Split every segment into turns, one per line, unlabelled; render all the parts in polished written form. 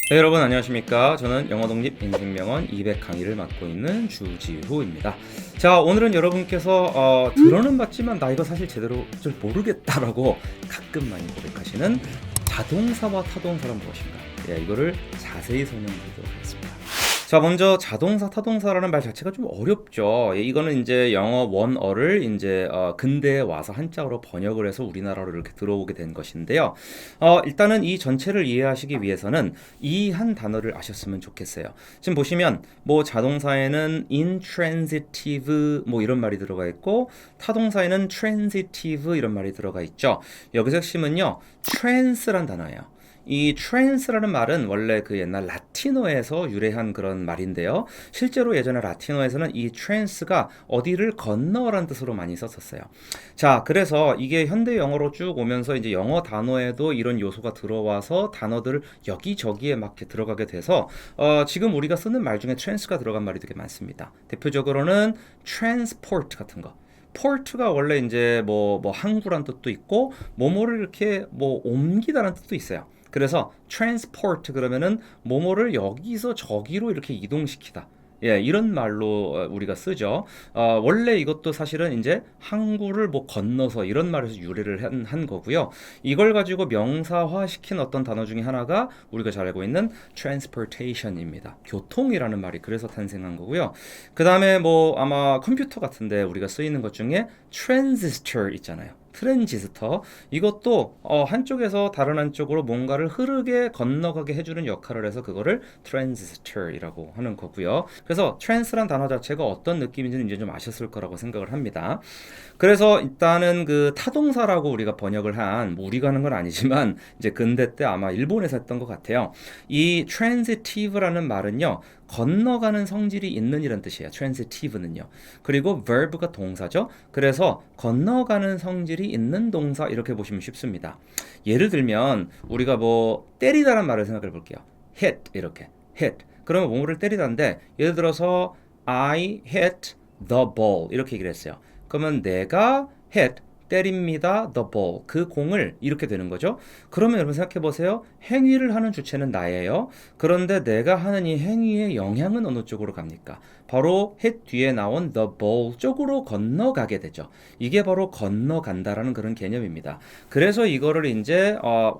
네, 여러분 안녕하십니까. 저는 영어독립 인생명언 200 강의를 맡고 있는 주지후입니다. 자, 오늘은 여러분께서 들어는 봤지만 나 이거 사실 제대로 좀 모르겠다라고 가끔 많이 고백하시는 자동사와 타동사란 무엇인가, 이거를 자세히 설명드리도록 하겠습니다. 자, 먼저 자동사, 타동사라는 말 자체가 좀 어렵죠. 이거는 이제 영어 원어를 이제 근대에 와서 한자어로 번역을 해서 우리나라로 이렇게 들어오게 된 것인데요. 일단은 이 전체를 이해하시기 위해서는 이 한 단어를 아셨으면 좋겠어요. 지금 보시면 뭐 자동사에는 intransitive 뭐 이런 말이 들어가 있고, 타동사에는 transitive 이런 말이 들어가 있죠. 여기서 핵심은요, trans란 단어예요. 이 trance라는 말은 원래 그 옛날 라틴어에서 유래한 그런 말인데요. 실제로 예전에 라틴어에서는 이 trance가 어디를 건너라는 뜻으로 많이 썼었어요. 자, 그래서 이게 현대 영어로 쭉 오면서 이제 영어 단어에도 이런 요소가 들어와서 단어들을 여기저기에 막 이렇게 들어가게 돼서 지금 우리가 쓰는 말 중에 trance가 들어간 말이 되게 많습니다. 대표적으로는 transport 같은 거. port가 원래 이제 뭐 항구란 뜻도 있고, 뭐뭐를 이렇게 뭐 옮기다라는 뜻도 있어요. 그래서 transport 그러면은 뭐뭐를 여기서 저기로 이렇게 이동시키다. 이런 말로 우리가 쓰죠. 원래 이것도 사실은 이제 항구를 뭐 건너서 이런 말에서 유래를 한 거고요. 이걸 가지고 명사화 시킨 어떤 단어 중에 하나가 우리가 잘 알고 있는 transportation입니다. 교통이라는 말이 그래서 탄생한 거고요. 그 다음에 뭐 아마 컴퓨터 같은데 우리가 쓰이는 것 중에 transistor 있잖아요. 트랜지스터, 이것도 한쪽에서 다른 한쪽으로 뭔가를 흐르게 건너가게 해주는 역할을 해서 그거를 트랜지스터이라고 하는 거고요. 그래서 트랜스란 단어 자체가 어떤 느낌인지는 이제 좀 아셨을 거라고 생각을 합니다. 그래서 일단은 그 타동사라고 우리가 번역을 뭐 우리가 하는 건 아니지만 이제 근대 때 아마 일본에서 했던 것 같아요. 이 transitive라는 말은요, 건너가는 성질이 있는 이런 뜻이에요. transitive는요. 그리고 verb가 동사죠. 그래서 건너가는 성질이 있는 동사, 이렇게 보시면 쉽습니다. 예를 들면 우리가 뭐 때리다란 말을 생각해 볼게요. hit, 이렇게 hit. 그러면 뭐를 때리다인데, 예를 들어서 I hit the ball 이렇게 얘기를 했어요. 그러면 내가 hit, 때립니다, the ball, 그 공을, 이렇게 되는 거죠. 그러면 여러분 생각해 보세요. 행위를 하는 주체는 나예요. 그런데 내가 하는 이 행위의 영향은 어느 쪽으로 갑니까? 바로 hit 뒤에 나온 the ball 쪽으로 건너가게 되죠. 이게 바로 건너간다라는 그런 개념입니다. 그래서 이거를 이제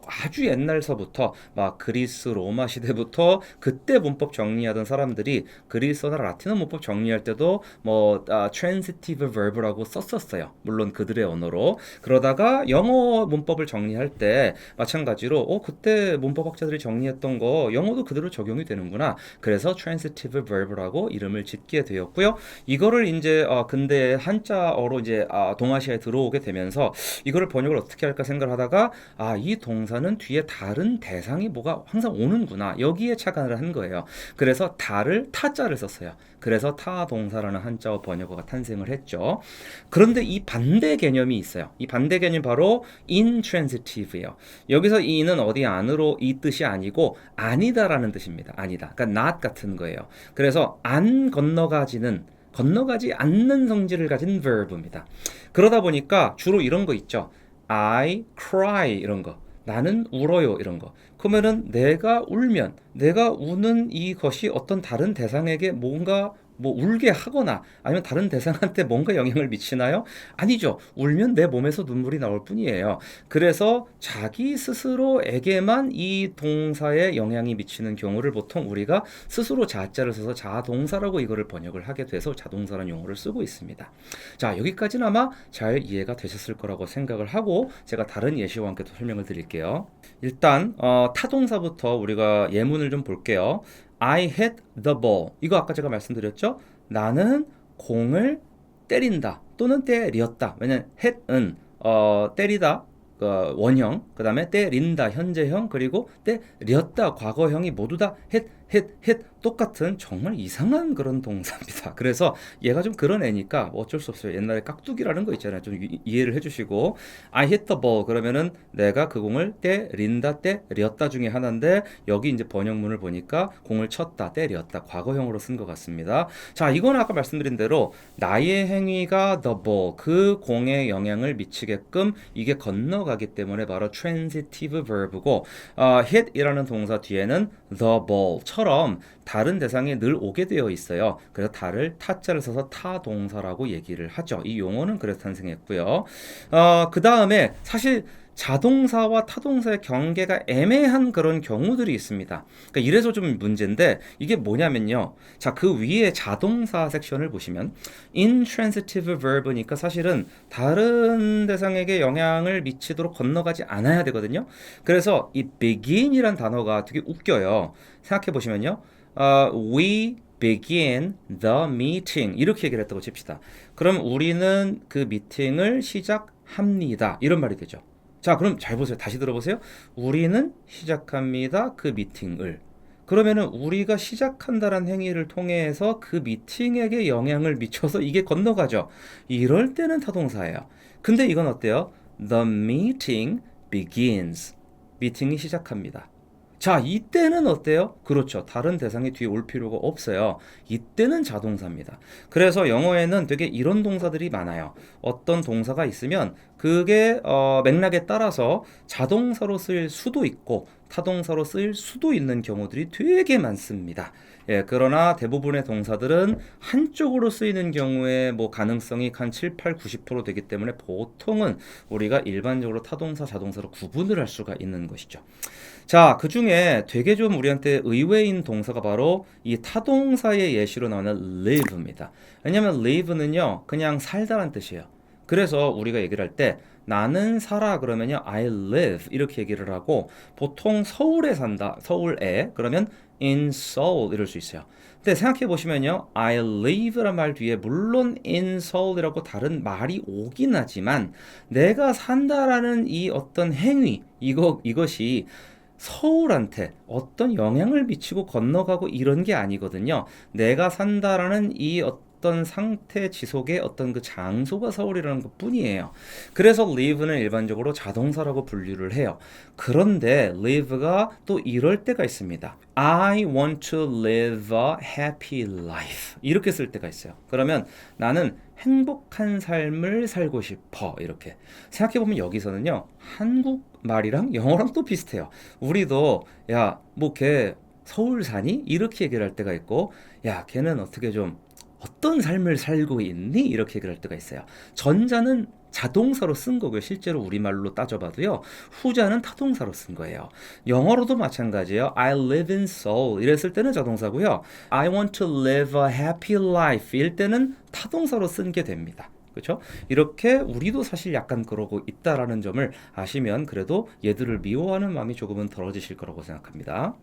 아주 옛날서부터 막 그리스 로마 시대부터 그때 문법 정리하던 사람들이 그리스어나 라틴어 문법 정리할 때도 뭐 transitive verb라고 썼었어요. 물론 그들의 언어로. 그러다가 영어 문법을 정리할 때 마찬가지로 그때 문법학자들이 정리했던 거 영어도 그대로 적용이 되는구나. 그래서 transitive verb라고 이름을 짓게 되었고요. 이거를 이제 근대 한자어로 이제 동아시아에 들어오게 되면서 이거를 번역을 어떻게 할까 생각을 하다가 이 동사는 뒤에 다른 대상이 뭐가 항상 오는구나, 여기에 착안을 한 거예요. 그래서 다를 타자를 썼어요. 그래서 타동사라는 한자어 번역어가 탄생을 했죠. 그런데 이 반대 개념이 있어요. 이 반대 개념이 바로 intransitive예요. 여기서 이는 어디 안으로 이 뜻이 아니고 아니다라는 뜻입니다. 아니다. 그러니까 not 같은 거예요. 그래서 안 건너가지 않는 성질을 가진 verb입니다. 그러다 보니까 주로 이런 거 있죠. I cry 이런 거. 나는 울어요 이런 거. 그러면은 내가 우는 이것이 어떤 다른 대상에게 뭔가 뭐 울게 하거나 아니면 다른 대상한테 뭔가 영향을 미치나요? 아니죠. 울면 내 몸에서 눈물이 나올 뿐이에요. 그래서 자기 스스로에게만 이 동사에 영향이 미치는 경우를 보통 우리가 스스로 자자를 써서 자동사라고 이거를 번역을 하게 돼서 자동사라는 용어를 쓰고 있습니다. 자, 여기까지는 아마 잘 이해가 되셨을 거라고 생각을 하고 제가 다른 예시와 함께 또 설명을 드릴게요. 일단 타동사부터 우리가 예문을 좀 볼게요. I hit the ball. 이거 아까 제가 말씀드렸죠? 나는 공을 때린다 또는 때렸다. 왜냐면 hit은 때리다 원형, 그 다음에 때린다 현재형, 그리고 때렸다 과거형이 모두 다 hit hit 똑같은 정말 이상한 그런 동사입니다. 그래서 얘가 좀 그런 애니까 뭐 어쩔 수 없어요. 옛날에 깍두기라는 거 있잖아요. 좀 이해를 해주시고 I hit the ball 그러면은 내가 그 공을 때린다, 때렸다 중에 하나인데 여기 이제 번역문을 보니까 공을 쳤다, 때렸다 과거형으로 쓴 것 같습니다. 자, 이건 아까 말씀드린 대로 나의 행위가 the ball 그 공에 영향을 미치게끔 이게 건너가기 때문에 바로 transitive verb고 hit이라는 동사 뒤에는 the ball처럼 다른 대상에 늘 오게 되어 있어요. 그래서 다를 타자를 써서 타동사라고 얘기를 하죠. 이 용어는 그래서 탄생했고요. 그 다음에 사실 자동사와 타동사의 경계가 애매한 그런 경우들이 있습니다. 그러니까 이래서 좀 문제인데 이게 뭐냐면요. 자, 그 위에 자동사 섹션을 보시면 intransitive verb니까 사실은 다른 대상에게 영향을 미치도록 건너가지 않아야 되거든요. 그래서 이 begin이란 단어가 되게 웃겨요. 생각해 보시면요. We begin the meeting 이렇게 얘기를 했다고 칩시다. 그럼 우리는 그 미팅을 시작합니다. 이런 말이 되죠. 자, 그럼 잘 보세요. 다시 들어보세요. 우리는 시작합니다. 그 미팅을. 그러면은 우리가 시작한다는 행위를 통해서 그 미팅에게 영향을 미쳐서 이게 건너가죠. 이럴 때는 타동사예요. 근데 이건 어때요? The meeting begins. 미팅이 시작합니다. 자, 이때는 어때요? 그렇죠. 다른 대상이 뒤에 올 필요가 없어요. 이때는 자동사입니다. 그래서 영어에는 되게 이런 동사들이 많아요. 어떤 동사가 있으면 그게 맥락에 따라서 자동사로 쓰일 수도 있고 타동사로 쓰일 수도 있는 경우들이 되게 많습니다. 예, 그러나 대부분의 동사들은 한쪽으로 쓰이는 경우에 뭐 가능성이 한 7, 8, 90% 되기 때문에 보통은 우리가 일반적으로 타동사, 자동사로 구분을 할 수가 있는 것이죠. 자, 그 중에 되게 좀 우리한테 의외인 동사가 바로 이 타동사의 예시로 나오는 live입니다. 왜냐면 live는요, 그냥 살다란 뜻이에요. 그래서 우리가 얘기를 할 때 나는 살아 그러면요 I live 이렇게 얘기를 하고 보통 서울에 산다 서울에 그러면 in Seoul 이럴 수 있어요. 근데 생각해 보시면요 I live란 말 뒤에 물론 in Seoul이라고 다른 말이 오긴 하지만 내가 산다라는 이 어떤 행위 이것이 서울한테 어떤 영향을 미치고 건너가고 이런 게 아니거든요. 내가 산다라는 이 어떤 상태 지속의 어떤 그 장소가 서울이라는 것 뿐이에요. 그래서 live는 일반적으로 자동사라고 분류를 해요. 그런데 live가 또 이럴 때가 있습니다. I want to live a happy life. 이렇게 쓸 때가 있어요. 그러면 나는 행복한 삶을 살고 싶어. 이렇게. 생각해보면 여기서는요, 한국말이랑 영어랑 또 비슷해요. 우리도, 야, 뭐 걔 서울 사니? 이렇게 얘기를 할 때가 있고, 야, 걔는 어떻게 좀 어떤 삶을 살고 있니? 이렇게 얘기를 할 때가 있어요. 전자는 자동사로 쓴 거고요. 실제로 우리말로 따져봐도요. 후자는 타동사로 쓴 거예요. 영어로도 마찬가지예요. I live in Seoul 이랬을 때는 자동사고요. I want to live a happy life 일 때는 타동사로 쓴 게 됩니다. 그렇죠? 이렇게 우리도 사실 약간 그러고 있다라는 점을 아시면 그래도 얘들을 미워하는 마음이 조금은 덜어지실 거라고 생각합니다.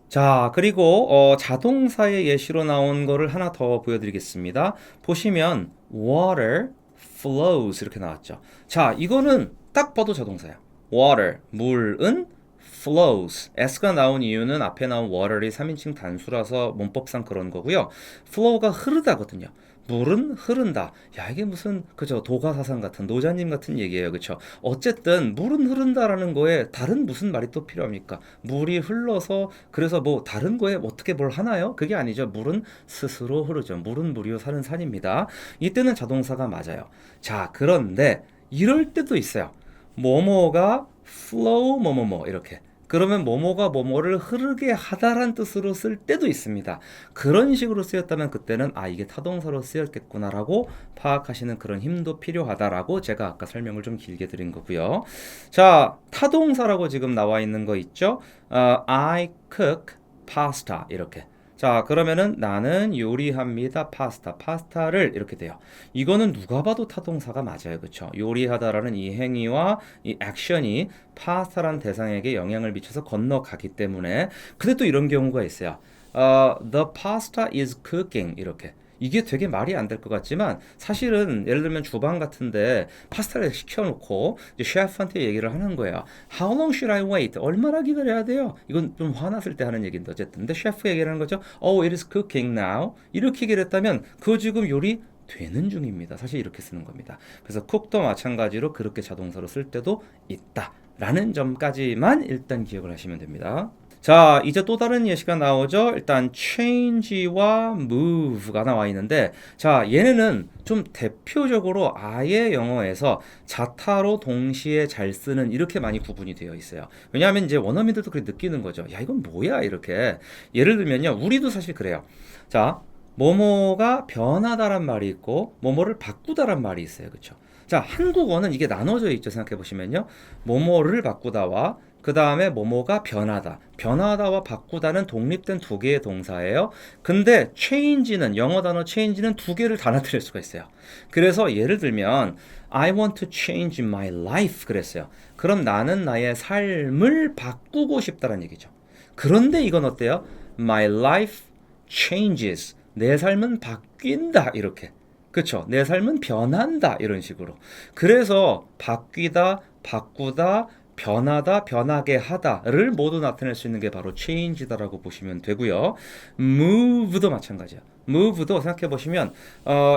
자, 그리고 자동사의 예시로 나온 거를 하나 더 보여드리겠습니다. 보시면 water flows 이렇게 나왔죠. 자, 이거는 딱 봐도 자동사야. water, 물은 flows. s가 나온 이유는 앞에 나온 water이 3인칭 단수라서 문법상 그런 거고요. flow가 흐르다거든요. 물은 흐른다. 야, 이게 무슨 그죠? 도가사상 같은 노자님 같은 얘기예요. 그렇죠? 어쨌든 물은 흐른다라는 거에 다른 무슨 말이 또 필요합니까? 물이 흘러서 그래서 뭐 다른 거에 어떻게 뭘 하나요? 그게 아니죠. 물은 스스로 흐르죠. 물은 물이요 사는 산입니다. 이때는 자동사가 맞아요. 자, 그런데 이럴 때도 있어요. 뭐뭐가 flow 뭐뭐뭐 이렇게. 그러면 뭐뭐가 뭐뭐를 흐르게 하다란 뜻으로 쓸 때도 있습니다. 그런 식으로 쓰였다면 그때는 아 이게 타동사로 쓰였겠구나라고 파악하시는 그런 힘도 필요하다라고 제가 아까 설명을 좀 길게 드린 거고요. 자, 타동사라고 지금 나와 있는 거 있죠? I cook pasta 이렇게. 자, 그러면은 나는 요리합니다. 파스타를 이렇게 돼요. 이거는 누가 봐도 타동사가 맞아요. 그렇죠? 요리하다라는 이 행위와 이 액션이 파스타란 대상에게 영향을 미쳐서 건너가기 때문에 근데 또 이런 경우가 있어요. The pasta is cooking 이렇게. 이게 되게 말이 안 될 것 같지만 사실은 예를 들면 주방 같은데 파스타를 시켜놓고 이제 셰프한테 얘기를 하는 거야. How long should I wait? 얼마나 기다려야 돼요? 이건 좀 화났을 때 하는 얘기인데 어쨌든. 근데 셰프 얘기를 하는 거죠. Oh, it is cooking now. 이렇게 얘기를 했다면 그거 지금 요리 되는 중입니다. 사실 이렇게 쓰는 겁니다. 그래서 cook도 마찬가지로 그렇게 자동사로 쓸 때도 있다. 라는 점까지만 일단 기억을 하시면 됩니다. 자, 이제 또 다른 예시가 나오죠. 일단 change와 move가 나와 있는데, 자, 얘네는 좀 대표적으로 아예 영어에서 자타로 동시에 잘 쓰는 이렇게 많이 구분이 되어 있어요. 왜냐하면 이제 원어민들도 그렇게 느끼는 거죠. 야, 이건 뭐야 이렇게. 예를 들면요, 우리도 사실 그래요. 자, 뭐뭐가 변하다란 말이 있고 뭐뭐를 바꾸다란 말이 있어요. 그렇죠? 자, 한국어는 이게 나눠져 있죠. 생각해 보시면요. 뭐뭐를 바꾸다와 그 다음에 뭐뭐가 변하다. 변하다와 바꾸다는 독립된 두 개의 동사예요. 근데 change는 영어 단어 change는 두 개를 단어들일 수가 있어요. 그래서 예를 들면 I want to change my life 그랬어요. 그럼 나는 나의 삶을 바꾸고 싶다는 얘기죠. 그런데 이건 어때요? My life changes. 내 삶은 바뀐다 이렇게. 그렇죠? 내 삶은 변한다 이런 식으로. 그래서 바뀌다, 바꾸다, 변하다, 변하게 하다를 모두 나타낼 수 있는 게 바로 change다라고 보시면 되고요. move도 마찬가지야. move도 생각해 보시면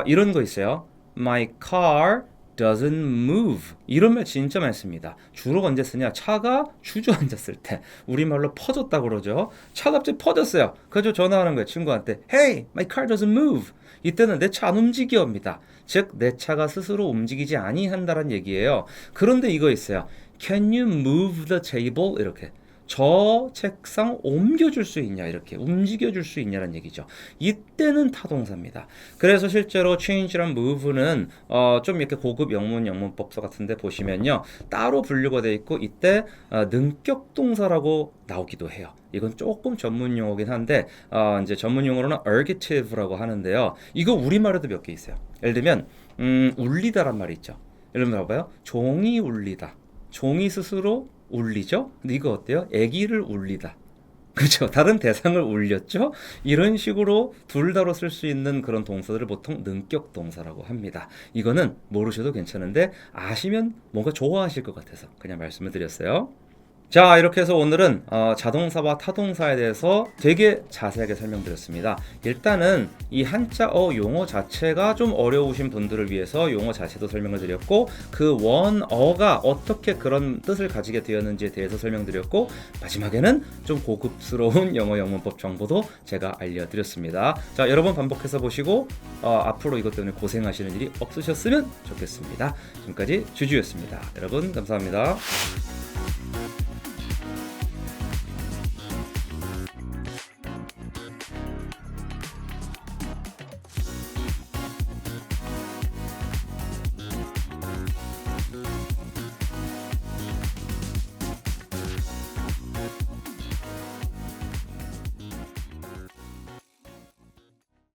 이런 거 있어요. My car doesn't move. 이런 말 진짜 많습니다. 주로 언제 쓰냐? 차가 주저앉았을 때. 우리말로 퍼졌다고 그러죠. 차가 갑자기 퍼졌어요. 그래서 전화하는 거예요. 친구한테. Hey, my car doesn't move. 이때는 내 차 안 움직여입니다. 즉, 내 차가 스스로 움직이지 아니한다는 얘기예요. 그런데 이거 있어요. Can you move the table? 이렇게. 저 책상 옮겨줄 수 있냐 이렇게 움직여줄 수 있냐는 얘기죠. 이때는 타동사입니다. 그래서 실제로 change랑 move는 좀 이렇게 고급 영문법서 같은데 보시면요 따로 분류가 돼 있고 이때 능격동사라고 나오기도 해요. 이건 조금 전문 용어긴 한데 이제 전문 용어로는 ergative라고 하는데요. 이거 우리말에도 몇 개 있어요. 예를 들면 울리다란 말이 있죠. 예를 들면 봐봐요. 종이 울리다. 종이 스스로 울리죠? 근데 이거 어때요? 아기를 울리다. 그렇죠? 다른 대상을 울렸죠? 이런 식으로 둘 다로 쓸 수 있는 그런 동사들을 보통 능격 동사라고 합니다. 이거는 모르셔도 괜찮은데 아시면 뭔가 좋아하실 것 같아서 그냥 말씀을 드렸어요. 자, 이렇게 해서 오늘은 자동사와 타동사에 대해서 되게 자세하게 설명드렸습니다. 일단은 이 한자어 용어 자체가 좀 어려우신 분들을 위해서 용어 자체도 설명을 드렸고 그 원어가 어떻게 그런 뜻을 가지게 되었는지에 대해서 설명드렸고 마지막에는 좀 고급스러운 영어 영문법 정보도 제가 알려드렸습니다. 자, 여러분 반복해서 보시고 앞으로 이것 때문에 고생하시는 일이 없으셨으면 좋겠습니다. 지금까지 주주였습니다. 여러분 감사합니다.